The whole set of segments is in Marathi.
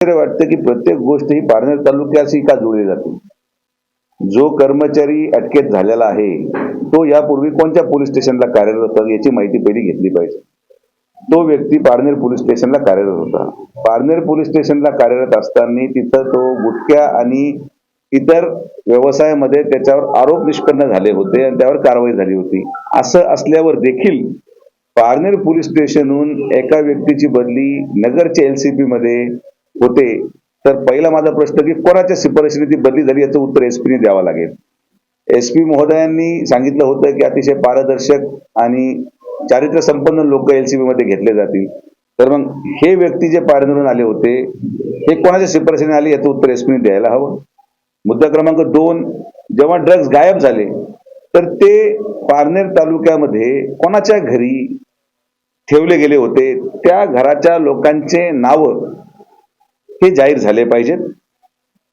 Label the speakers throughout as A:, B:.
A: आश्चर्य वाटतं की प्रत्येक गोष्ट ही पारनेर तालुक्याशी का जोडली जाते. जो कर्मचारी अटकेत झालेला आहे तो यापूर्वी कोणत्या पोलीस स्टेशनला कार्यरत होता याची माहिती पहिली घेतली पाहिजे. तो व्यक्ती पारनेर पोलीस स्टेशनला कार्यरत होता. पारनेर पोलीस स्टेशनला कार्यरत असताना तिथं तो गुटख्या आणि इतर व्यवसायामध्ये त्याच्यावर आरोप निष्पन्न झाले होते आणि त्यावर कारवाई झाली होती. असं असल्यावर देखील पारनेर पोलीस स्टेशनहून एका व्यक्तीची बदली नगरच्या एलसीपी मध्ये होते. तर पहिला माझा प्रश्न की कोणाच्या शिफारशीने ती बदली झाली याचं उत्तर एसपीने द्यावं लागेल. एसपी महोदयांनी सांगितलं होतं की अतिशय पारदर्शक आणि चारित्र्य संपन्न लोक एलसीबी मध्ये घेतले जातील. तर मग हे व्यक्ती जे पारनेरहून आले होते हे कोणाच्या शिफारशीने आले याचं उत्तर एसपीने द्यायला हवं. मुद्दा क्रमांक 2, जेव्हा ड्रग्ज गायब झाले तर ते पारनेर तालुक्यामध्ये कोणाच्या घरी ठेवले गेले होते त्या घराच्या लोकांचे नाव हे जाहीर झाले पाहिजेत.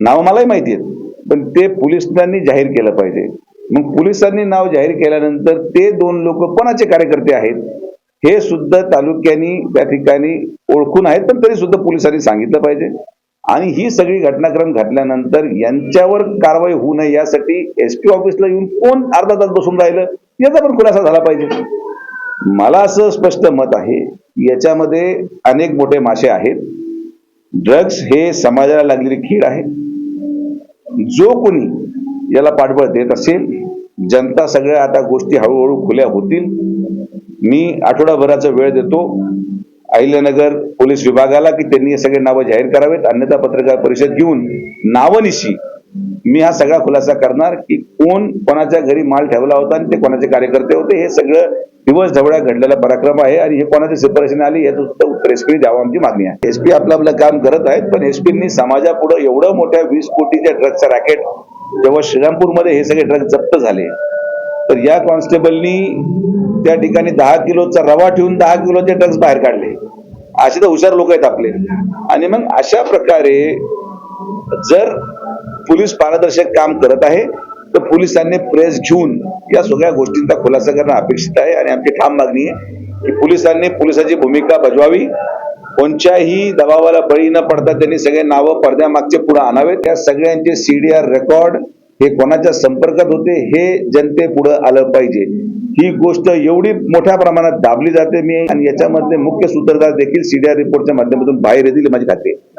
A: नाव मलाही माहिती आहेत पण ते पोलिसांनी जाहीर केलं पाहिजे. मग पोलिसांनी नाव जाहीर केल्यानंतर ते 2 लोक कोणाचे कार्यकर्ते आहेत हे सुद्धा तालुक्यानी त्या ठिकाणी ओळखून आहेत पण तरी सुद्धा पोलिसांनी सांगितलं पाहिजे. आणि ही सगळी घटनाक्रम घडल्यानंतर यांच्यावर कारवाई होऊ नये यासाठी एसपी ऑफिसला येऊन कोण अर्धा तास बसून राहिलं याचा पण खुलासा झाला पाहिजे. मला असं स्पष्ट मत आहे याच्यामध्ये अनेक मोठे मासे आहेत. ड्रग्ज हे समाजाला लागलेली कीड आहे. जो कोणी याला पाठबळ देत असेल, जनता सगळ्या आता गोष्टी हळूहळू खुल्या होतील. मी आठवडाभराचा वेळ देतो अहिल्यानगर पोलीस विभागाला की त्यांनी हे सगळे नावं जाहीर करावेत. अन्यथा पत्रकार परिषद घेऊन नावनिशी मी हा सगळा खुलासा करणार की कोण कोणाच्या घरी माल ठेवला होता आणि ते कोणाचे कार्यकर्ते होते. हे सगळं दिवस ढवळ्या घडलेला पराक्रम आहे आणि हे कोणाच्या शिफारशीने आली याचं उत्तर एसपी द्यावं आमची मागणी आहे. एसपी आपलं काम करत आहेत पण एसपींनी समाजापुढे एवढं मोठ्या 20 कोटीच्या ड्रग्जचं रॅकेट जेव्हा श्रीरामपूरमध्ये हे सगळे ड्रग्ज जप्त झाले तर या कॉन्स्टेबलनी त्या ठिकाणी 10 किलोचा रवा ठेवून 10 किलोचे ड्रग्ज बाहेर काढले. असे तर हुशार लोक आहेत आपले. आणि मग अशा प्रकारे जर पोलीस पारदर्शक काम करत आहे तर पोलिसांनी प्रेस घेऊन या सगळ्या गोष्टींचा खुलासा करणं अपेक्षित आहे. आणि आमची ठाम मागणी आहे की पोलिसांनी पोलिसाची भूमिका बजवावी. कोणत्याही दबावाला बळी न पडता त्यांनी सगळे नावं पडद्यामागचे पुढे आणावेत. त्या सगळ्यांचे सीडीआर रेकॉर्ड हे कोणाच्या संपर्कात होते हे जनतेपुढे आलं पाहिजे. ही गोष्ट एवढी मोठ्या प्रमाणात दाबली जाते मी आणि याच्यामधले मुख्य सूत्रधार देखील सीडीआर रिपोर्टच्या माध्यमातून बाहेर येतील माझी खात्री आहे.